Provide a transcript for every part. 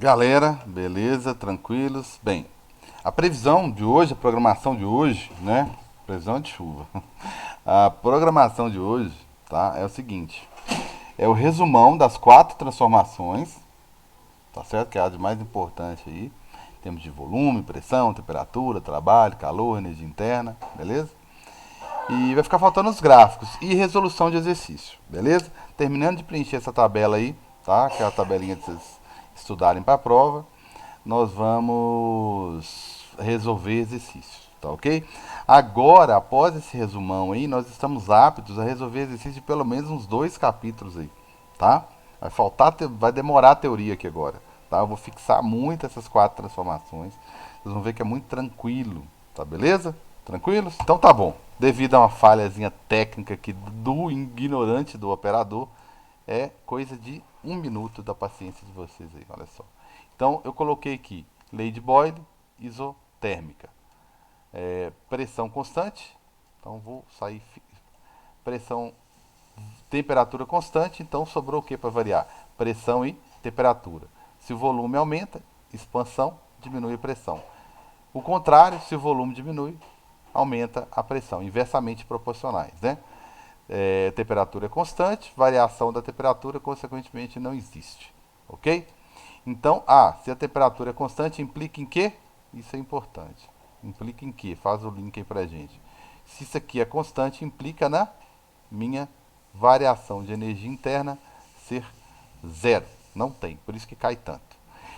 Galera, beleza? Tranquilos? Bem, a previsão de hoje, a programação de hoje, né? Previsão de chuva. A programação de hoje, tá? É o seguinte: é o resumão das quatro transformações, tá certo? Que é a de mais importante aí. Temos de volume, pressão, temperatura, trabalho, calor, energia interna, beleza? E vai ficar faltando os gráficos e resolução de exercício, beleza? Terminando de preencher essa tabela aí, tá? Que é a tabelinha de vocês estudarem para a prova. Nós vamos resolver exercícios, tá ok? Agora, após esse resumão aí, nós estamos aptos a resolver exercícios de pelo menos uns dois capítulos aí, tá? Vai demorar a teoria aqui agora, tá? Eu vou fixar muito essas quatro transformações. Vocês vão ver que é muito tranquilo, tá beleza? Tranquilos? Então tá bom. Devido a uma falhazinha técnica aqui do ignorante do operador, é coisa de um minuto da paciência de vocês aí, olha só. Então eu coloquei aqui lei de Boyle isotérmica. Pressão constante, então vou sair pressão, temperatura constante, então sobrou o que para variar? Pressão e temperatura. Se o volume aumenta, expansão, diminui a pressão. O contrário, se o volume diminui, aumenta a pressão, inversamente proporcionais, né? Temperatura é constante, variação da temperatura, consequentemente, não existe, ok? Então, se a temperatura é constante, implica em quê? Isso é importante. Implica em quê? Faz o link aí pra gente. Se isso aqui é constante, implica na minha variação de energia interna ser zero. Não tem, por isso que cai tanto.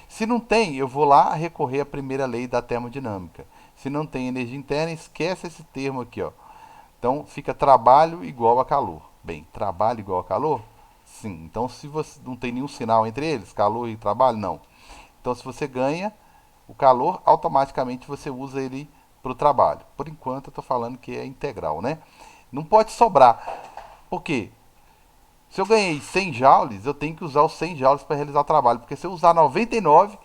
Se não tem, eu vou lá recorrer à primeira lei da termodinâmica. Se não tem energia interna, esquece esse termo aqui, ó. Então fica trabalho igual a calor. Bem, trabalho igual a calor? Sim. Então se você não tem nenhum sinal entre eles, calor e trabalho, não. Então se você ganha o calor, automaticamente você usa ele para o trabalho. Por enquanto eu estou falando que é integral, né? Não pode sobrar. Por quê? Se eu ganhei 100 joules, eu tenho que usar os 100 joules para realizar o trabalho. Porque se eu usar 99,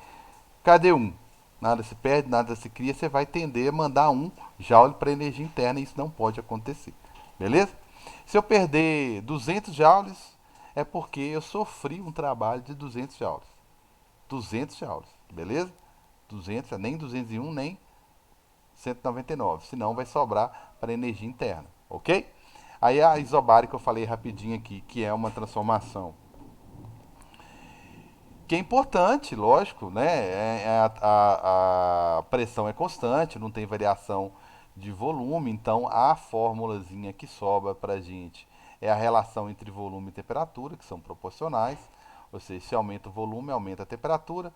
cadê um? Nada se perde, nada se cria, você vai tender a mandar um joule para energia interna e isso não pode acontecer. Beleza? Se eu perder 200 joules, é porque eu sofri um trabalho de 200 joules. 200 joules, beleza? 200, nem 201, nem 199, senão vai sobrar para energia interna, ok? Aí a isobárica que eu falei rapidinho aqui, que é uma transformação que é importante, lógico, né? A pressão é constante, não tem variação de volume, então a formulazinha que sobra para a gente é a relação entre volume e temperatura, que são proporcionais, ou seja, se aumenta o volume, aumenta a temperatura.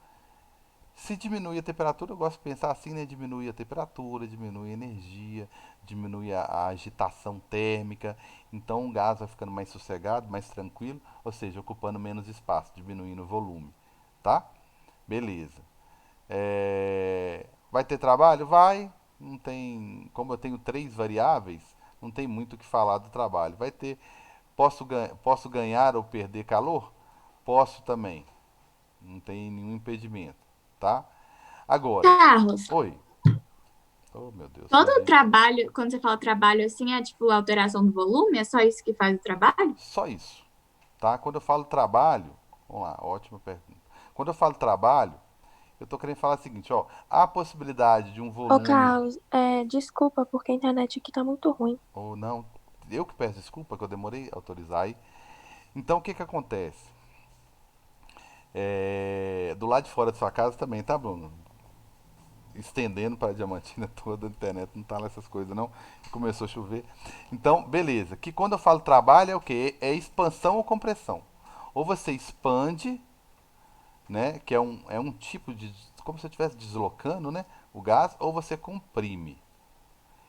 Se diminui a temperatura, eu gosto de pensar assim, né? Diminui a temperatura, diminui a energia, diminui a agitação térmica, então o gás vai ficando mais sossegado, mais tranquilo, ou seja, ocupando menos espaço, diminuindo o volume, tá? Beleza. Vai ter trabalho? Vai. Não tem, como eu tenho três variáveis, não tem muito o que falar do trabalho. Vai ter, posso ganhar ou perder calor? Posso também. Não tem nenhum impedimento, tá? Agora, Carlos, oi. Oh, meu Deus, todo o perdi. trabalho, quando você fala trabalho assim, é tipo alteração do volume? É só isso que faz o trabalho? Só isso, tá? Quando eu falo trabalho, vamos lá, ótima pergunta. Quando eu falo trabalho, eu tô querendo falar o seguinte, ó, há a possibilidade de um Ô, volume Carlos, desculpa, porque a internet aqui tá muito ruim. ou não. Eu que peço desculpa que eu demorei a autorizar aí. Então o que que acontece? Do lado de fora da sua casa também, tá, Bruno? Estendendo para a Diamantina toda, a internet não tá nessas coisas não. Começou a chover. Então, beleza. Que quando eu falo trabalho é o quê? É expansão ou compressão. Ou você expande, né? Que é um tipo de. Como se eu estivesse deslocando, né? O gás, ou você comprime.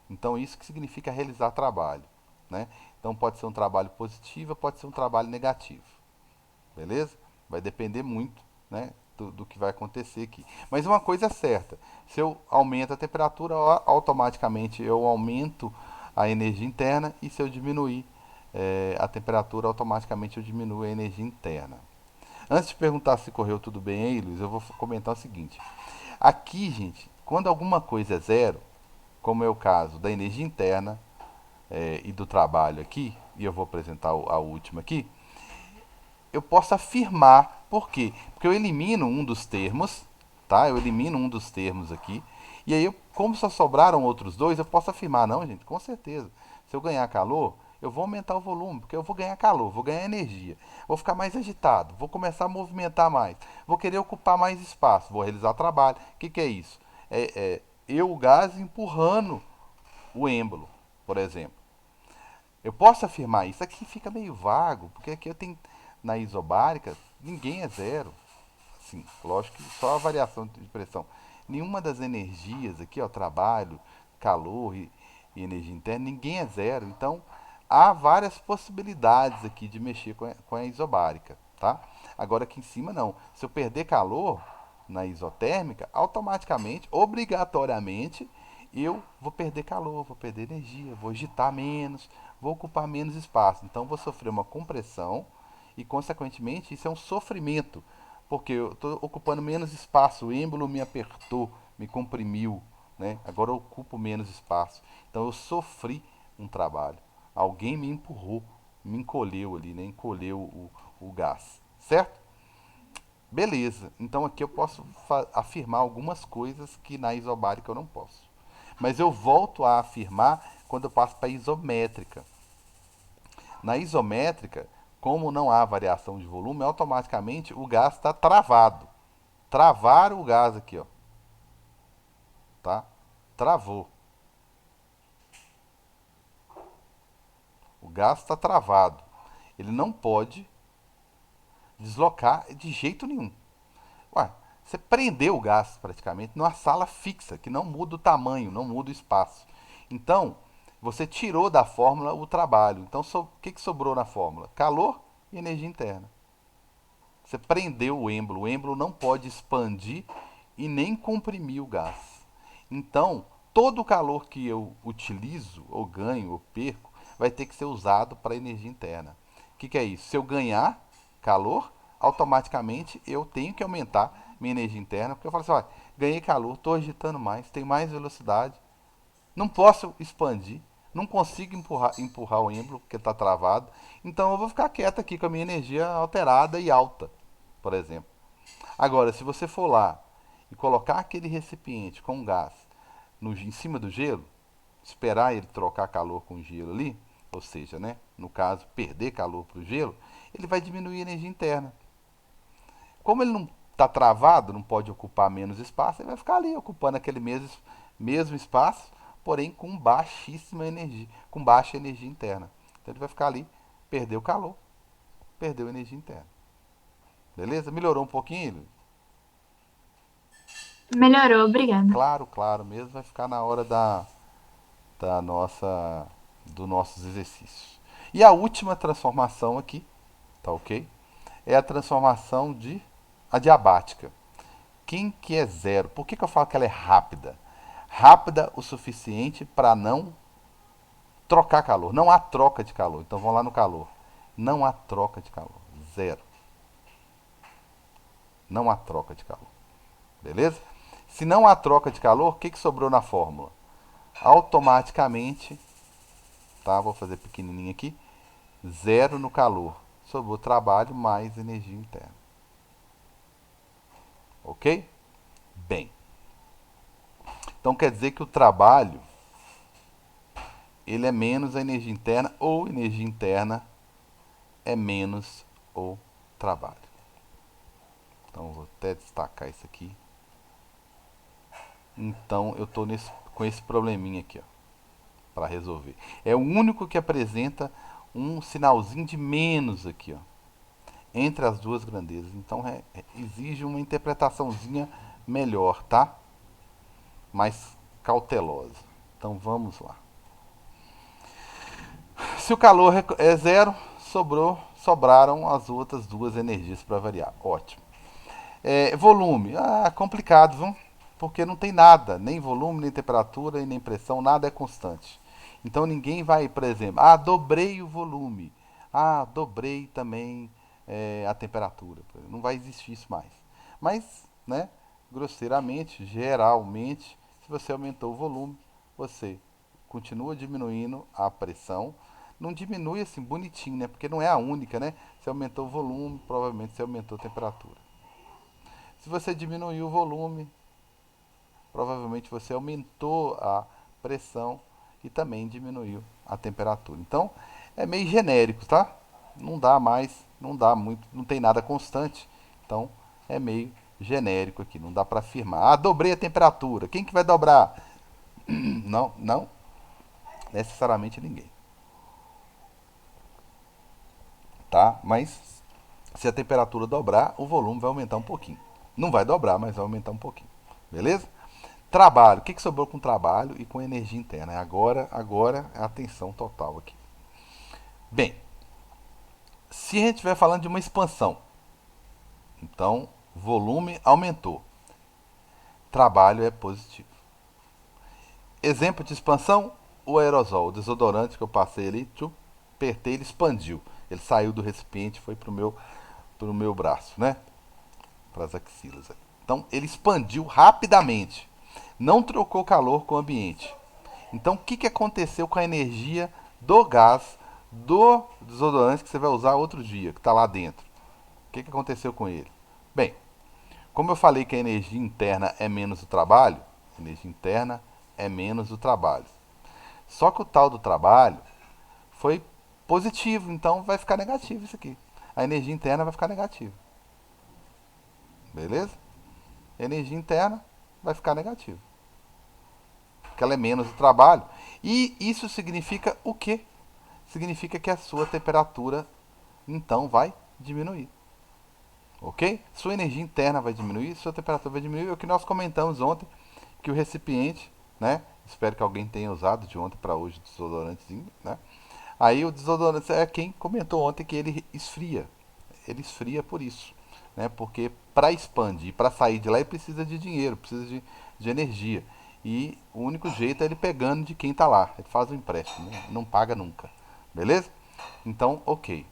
Então, isso que significa realizar trabalho, né? Então, pode ser um trabalho positivo, pode ser um trabalho negativo. Beleza? Vai depender muito, né, do que vai acontecer aqui. Mas uma coisa é certa: se eu aumento a temperatura, automaticamente eu aumento a energia interna, e se eu diminuir a temperatura, automaticamente eu diminuo a energia interna. Antes de perguntar se correu tudo bem aí, Luiz, eu vou comentar o seguinte. Aqui, gente, quando alguma coisa é zero, como é o caso da energia interna e do trabalho aqui, e eu vou apresentar a última aqui, eu posso afirmar. Por quê? Porque eu elimino um dos termos, tá? Eu elimino um dos termos aqui. E aí, como só sobraram outros dois, eu posso afirmar, não, gente, com certeza. Se eu ganhar calor, eu vou aumentar o volume, porque eu vou ganhar calor, vou ganhar energia, vou ficar mais agitado, vou começar a movimentar mais, vou querer ocupar mais espaço, vou realizar trabalho. O que, que é isso? Eu, o gás, empurrando o êmbolo, por exemplo. Eu posso afirmar isso. Aqui fica meio vago, porque aqui eu tenho na isobárica, ninguém é zero. Sim, lógico que só a variação de pressão. Nenhuma das energias aqui, ó, trabalho, calor e energia interna, ninguém é zero. Então, há várias possibilidades aqui de mexer com a isobárica, tá? Agora aqui em cima não. Se eu perder calor na isotérmica, automaticamente, obrigatoriamente, eu vou perder calor, vou perder energia, vou agitar menos, vou ocupar menos espaço. Então, vou sofrer uma compressão e, consequentemente, isso é um sofrimento, porque eu estou ocupando menos espaço, o êmbolo me apertou, me comprimiu, né? Agora eu ocupo menos espaço. Então, eu sofri um trabalho. Alguém me empurrou, me encolheu ali, né? Encolheu o gás, certo? Beleza, então aqui eu posso afirmar algumas coisas que na isobárica eu não posso. Mas eu volto a afirmar quando eu passo para a isométrica. Na isométrica, como não há variação de volume, automaticamente o gás está travado. Travaram o gás aqui, ó. Tá? Travou. O gás está travado. Ele não pode deslocar de jeito nenhum. Ué, você prendeu o gás praticamente numa sala fixa, que não muda o tamanho, não muda o espaço. Então, você tirou da fórmula o trabalho. Então, o que, que sobrou na fórmula? Calor e energia interna. Você prendeu o êmbolo. O êmbolo não pode expandir e nem comprimir o gás. Então, todo o calor que eu utilizo, ou ganho, ou perco, vai ter que ser usado para energia interna. O que, que é isso? Se eu ganhar calor, automaticamente eu tenho que aumentar minha energia interna, porque eu falo assim, olha, ganhei calor, estou agitando mais, tenho mais velocidade, não posso expandir, não consigo empurrar o êmbolo porque está travado, então eu vou ficar quieto aqui com a minha energia alterada e alta, por exemplo. Agora, se você for lá e colocar aquele recipiente com gás em cima do gelo, esperar ele trocar calor com o gelo ali, ou seja, né, no caso, perder calor para o gelo, ele vai diminuir a energia interna. Como ele não está travado, não pode ocupar menos espaço, ele vai ficar ali ocupando aquele mesmo espaço, porém com baixíssima energia, com baixa energia interna. Então ele vai ficar ali, perdeu calor, perdeu energia interna. Beleza? Melhorou um pouquinho? Melhorou, obrigada. Claro, claro, mesmo vai ficar na hora da nossa dos nossos exercícios. E a última transformação aqui, tá ok? É a transformação de adiabática. Quem que é zero? Por que, que eu falo que ela é rápida? Rápida o suficiente para não trocar calor. Não há troca de calor. Então vamos lá no calor. Não há troca de calor. Zero. Não há troca de calor. Beleza? Se não há troca de calor, o que, que sobrou na fórmula? Automaticamente, tá? Vou fazer pequenininho aqui. Zero no calor. Sobrou trabalho mais energia interna. Ok? Bem. Então quer dizer que o trabalho ele é menos a energia interna ou energia interna é menos o trabalho. Então vou até destacar isso aqui. Então eu estou com esse probleminha aqui, ó, para resolver. É o único que apresenta um sinalzinho de menos aqui, ó, entre as duas grandezas. Então exige uma interpretaçãozinha melhor, tá? Mais cautelosa. Então vamos lá. Se o calor é zero, sobraram as outras duas energias para variar. Ótimo. Volume. Complicado, viu? Porque não tem nada, nem volume, nem temperatura, nem pressão, nada é constante. Então ninguém vai, por exemplo, dobrei o volume. Dobrei também a temperatura. Não vai existir isso mais. Mas, né, grosseiramente, geralmente, se você aumentou o volume, você continua diminuindo a pressão. não diminui assim, bonitinho, né? Porque não é a única, né? Você aumentou o volume, provavelmente você aumentou a temperatura. Se você diminuiu o volume, provavelmente você aumentou a pressão e também diminuiu a temperatura. Então, é meio genérico, tá? Não dá mais, não dá muito, não tem nada constante. Então, é meio genérico aqui, não dá para afirmar. Ah, dobrei a temperatura. Quem que vai dobrar? Não, não necessariamente ninguém, tá? Mas se a temperatura dobrar, o volume vai aumentar um pouquinho. Não vai dobrar, mas vai aumentar um pouquinho. Beleza? Trabalho. O que, que sobrou com trabalho e com energia interna? Agora é atenção total aqui. Bem, se a gente estiver falando de uma expansão, então volume aumentou. Trabalho é positivo. Exemplo de expansão, o aerosol, o desodorante que eu passei ali, tchup, apertei, ele expandiu. Ele saiu do recipiente e foi pro meu braço, né? Para as axilas. Então ele expandiu rapidamente. Não trocou calor com o ambiente. Então o que, que aconteceu com a energia do gás do desodorante que você vai usar outro dia, que está lá dentro? O que, que aconteceu com ele? Bem, como eu falei que a energia interna é menos o trabalho, energia interna é menos o trabalho. Só que o tal do trabalho foi positivo, então vai ficar negativo isso aqui. A energia interna vai ficar negativa. Beleza? Energia interna vai ficar negativa. Porque ela é menos o trabalho. E isso significa o quê? Significa que a sua temperatura então vai diminuir. Ok? Sua energia interna vai diminuir, sua temperatura vai diminuir. É o que nós comentamos ontem, que o recipiente, né? Espero que alguém tenha usado de ontem para hoje o desodorantezinho, né? Aí o desodorante é quem comentou ontem que ele esfria. Ele esfria por isso, né? Porque para expandir, para sair de lá, ele precisa de dinheiro, precisa de energia. E o único jeito é ele pegando de quem está lá. Ele faz um empréstimo, né? Não paga nunca. Beleza? Então, ok.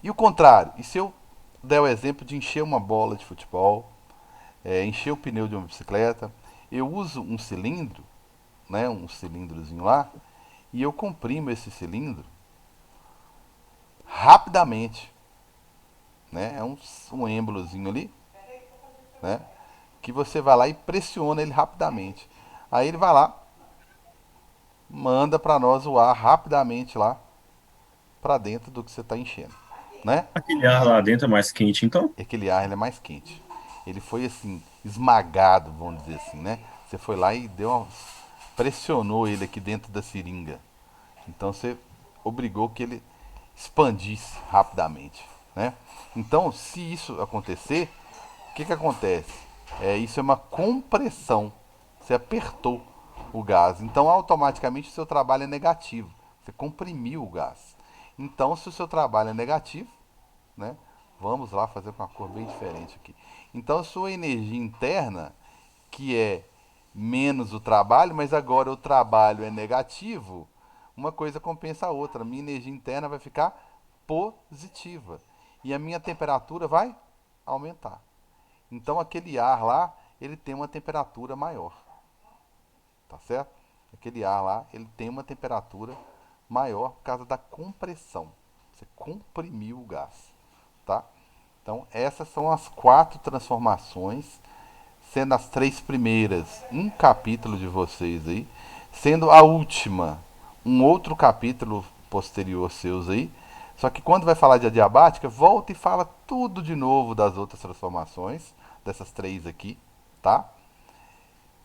E o contrário, e se eu der o exemplo de encher uma bola de futebol, encher o pneu de uma bicicleta, eu uso um cilindro, né, um cilindrozinho lá, e eu comprimo esse cilindro rapidamente, né, é um êmbolozinho ali, né, que você vai lá e pressiona ele rapidamente. Aí ele vai lá, manda para nós o ar rapidamente lá para dentro do que você está enchendo, né? Aquele ar lá dentro é mais quente, então? E aquele ar ele é mais quente. Ele foi assim, esmagado, vamos dizer assim, né? Você foi lá e pressionou ele aqui dentro da seringa. Então você obrigou que ele expandisse rapidamente, né? Então, se isso acontecer, o que que acontece? Isso é uma compressão. Você apertou o gás. Então, automaticamente, o seu trabalho é negativo. Você comprimiu o gás. Então, se o seu trabalho é negativo, né? Vamos lá fazer com uma cor bem diferente aqui. Então, a sua energia interna, que é menos o trabalho, mas agora o trabalho é negativo, uma coisa compensa a outra. Minha energia interna vai ficar positiva e a minha temperatura vai aumentar. Então, aquele ar lá, ele tem uma temperatura maior, tá certo? Aquele ar lá, ele tem uma temperatura maior por causa da compressão. Você comprimiu o gás, tá? Então, essas são as 4 transformações, sendo as 3 primeiras um capítulo de vocês aí, sendo a última um outro capítulo posterior seus aí. Só que quando vai falar de adiabática, volta e fala tudo de novo das outras transformações, dessas 3 aqui, tá?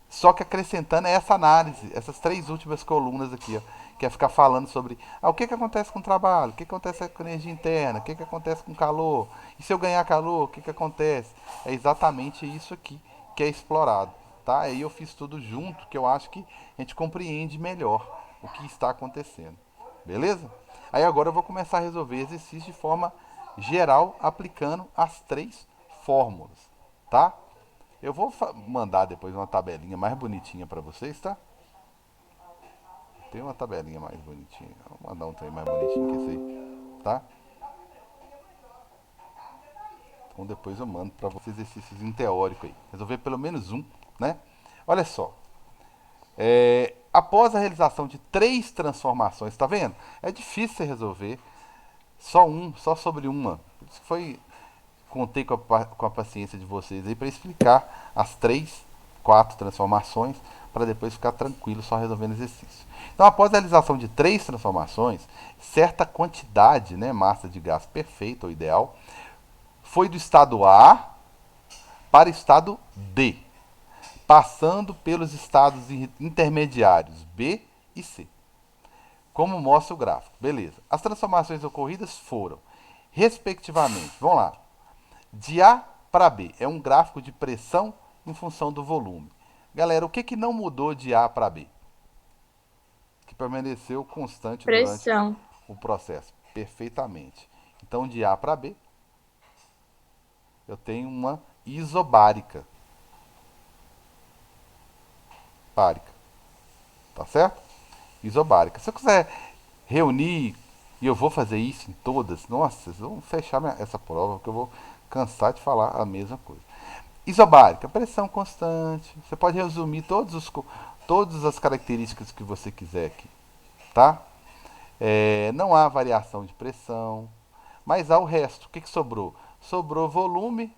Só que acrescentando essa análise, essas 3 últimas colunas aqui, ó, que é ficar falando sobre o que acontece com o trabalho, o que acontece com a energia interna, o que acontece com o calor, e se eu ganhar calor, o que acontece? É exatamente isso aqui que é explorado, tá? Aí eu fiz tudo junto, que eu acho que a gente compreende melhor o que está acontecendo, beleza? Aí agora eu vou começar a resolver exercícios de forma geral, aplicando as 3 fórmulas, tá? Eu vou mandar depois uma tabelinha mais bonitinha para vocês, tá? Tem uma tabelinha mais bonitinha. Vou mandar um trem mais bonitinho que esse aí, tá? Então depois eu mando para vocês exercícios em teórico aí. Resolver pelo menos um, né? Olha só. após a realização de 3 transformações, tá vendo? É difícil você resolver só sobre uma. Por isso que contei com a paciência de vocês aí para explicar as 3, 4 transformações, para depois ficar tranquilo só resolvendo exercício. Então, após a realização de 3 transformações, certa quantidade, né, massa de gás perfeita ou ideal, foi do estado A para o estado D, passando pelos estados intermediários B e C, como mostra o gráfico. Beleza. As transformações ocorridas foram, respectivamente, vamos lá, de A para B. É um gráfico de pressão em função do volume. Galera, o que, que não mudou de A para B? Que permaneceu constante durante Pressão. o processo. Perfeitamente. Então, de A para B, eu tenho uma isobárica. Bárica. Tá certo? Isobárica. Se eu quiser reunir, e eu vou fazer isso em todas, nossa, vocês vão fechar essa prova, porque eu vou cansar de falar a mesma coisa. Isobárica, pressão constante. Você pode resumir todas as características que você quiser aqui. Tá? Não há variação de pressão, mas há o resto. O que, que sobrou? Sobrou volume,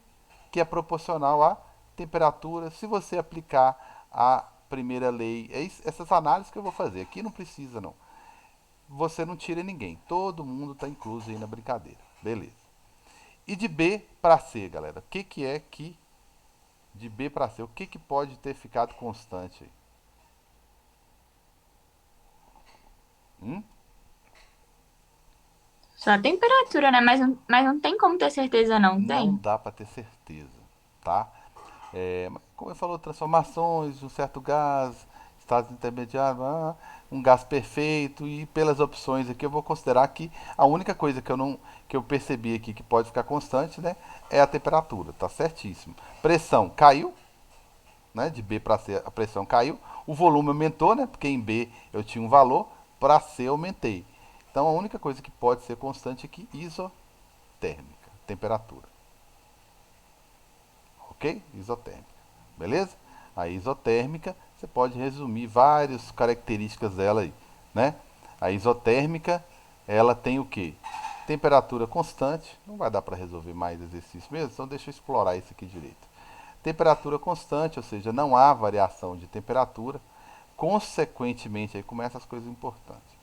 que é proporcional à temperatura. Se você aplicar a primeira lei, essas análises que eu vou fazer. Aqui não precisa, não. Você não tira ninguém. Todo mundo está incluso aí na brincadeira. Beleza. E de B para C, galera. O que, que é que de B para C? O que, que pode ter ficado constante aí? Só a temperatura, né? Mas não tem como ter certeza, não Não tem? dá para ter certeza, tá? Como eu falou, transformações de um certo gás, estados intermediários, um gás perfeito, e pelas opções aqui eu vou considerar que a única coisa que eu percebi aqui que pode ficar constante, né, é a temperatura, tá certíssimo. Pressão caiu, né, de B para C a pressão caiu, o volume aumentou, né, porque em B eu tinha um valor, para C eu aumentei. Então a única coisa que pode ser constante aqui, isotérmica, temperatura. Ok? Isotérmica. Beleza? A isotérmica, você pode resumir várias características dela aí, né? A isotérmica, ela tem o quê? Temperatura constante, não vai dar para resolver mais exercício mesmo, então deixa eu explorar isso aqui direito. Temperatura constante, ou seja, não há variação de temperatura, consequentemente, aí começam as coisas importantes.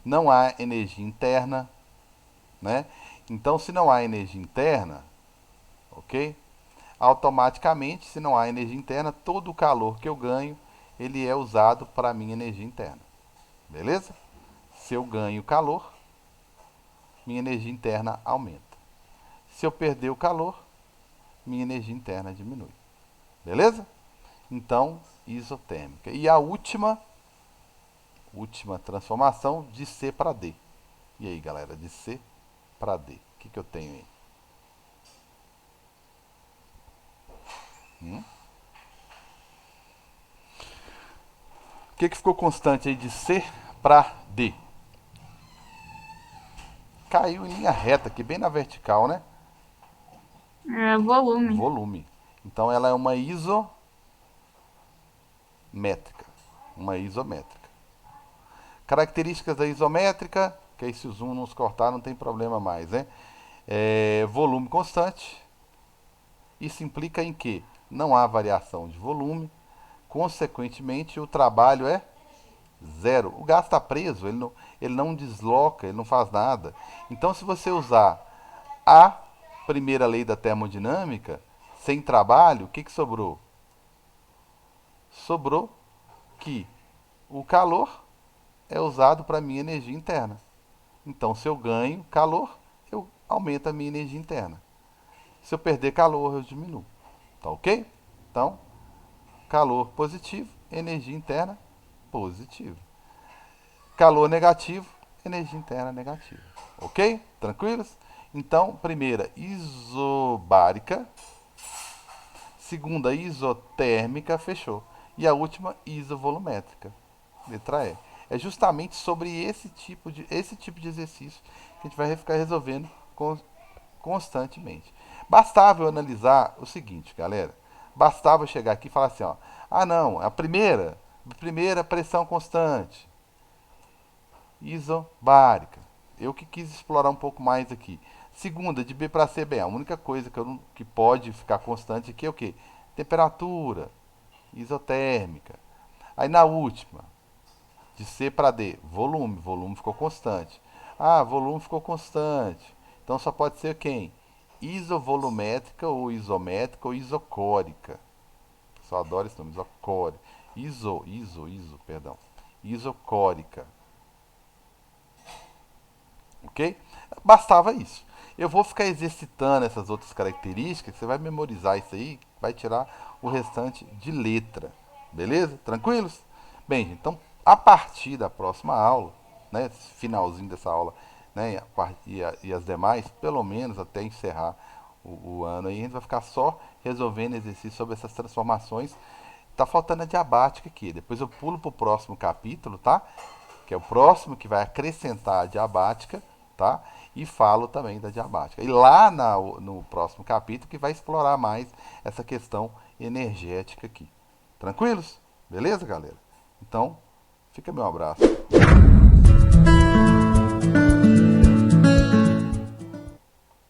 Não há energia interna, né? Então, se não há energia interna, ok? Automaticamente, se não há energia interna, todo o calor que eu ganho, ele é usado para a minha energia interna. Beleza? Se eu ganho calor, minha energia interna aumenta. Se eu perder o calor, minha energia interna diminui. Beleza? Então, isotérmica. E a última transformação, de C para D. E aí, galera, de C para D. O que, que eu tenho aí? O que, que ficou constante aí de C para D? Caiu em linha reta aqui, bem na vertical, né? É, volume. Volume. Então ela é uma isométrica. Uma isométrica. Características da isométrica, que aí se o zoom nos cortar não tem problema mais, né? Volume constante. Isso implica em que não há variação de volume, consequentemente o trabalho é zero. O gás está preso, ele não desloca, ele não faz nada. Então, se você usar a primeira lei da termodinâmica, sem trabalho, o que, que sobrou? Sobrou que o calor é usado para minha energia interna. Então, se eu ganho calor, eu aumento a minha energia interna. Se eu perder calor, eu diminuo. Tá ok? Então, calor positivo, energia interna positiva. Calor negativo, energia interna negativa. Ok? Tranquilos? Então, primeira, isobárica. Segunda, isotérmica, fechou. E a última, isovolumétrica. Letra E. É justamente sobre esse tipo de exercício que a gente vai ficar resolvendo constantemente. Bastava eu analisar o seguinte, galera. Bastava eu chegar aqui e falar assim, ó. Ah, não, a primeira Primeira, pressão constante. Isobárica. Eu que quis explorar um pouco mais aqui. Segunda, de B para C, bem, a única coisa que pode ficar constante aqui é o quê? Temperatura, isotérmica. Aí na última, de C para D, volume. Volume ficou constante. Ah, volume ficou constante. Então só pode ser quem? Isovolumétrica ou isométrica ou isocórica. Só adoro esse nome, isocórica. Perdão. Isocórica. Ok? Bastava isso. Eu vou ficar exercitando essas outras características. Você vai memorizar isso aí, vai tirar o restante de letra. Beleza? Tranquilos? Bem, gente, então a partir da próxima aula, né, finalzinho dessa aula, né, e as demais, pelo menos até encerrar o ano aí, a gente vai ficar só resolvendo exercícios sobre essas transformações. Tá faltando a diabática aqui. Depois eu pulo pro próximo capítulo, tá? Que é o próximo que vai acrescentar a diabática, tá? E falo também da diabática. E lá no próximo capítulo que vai explorar mais essa questão energética aqui. Tranquilos? Beleza, galera? Então, fica meu abraço.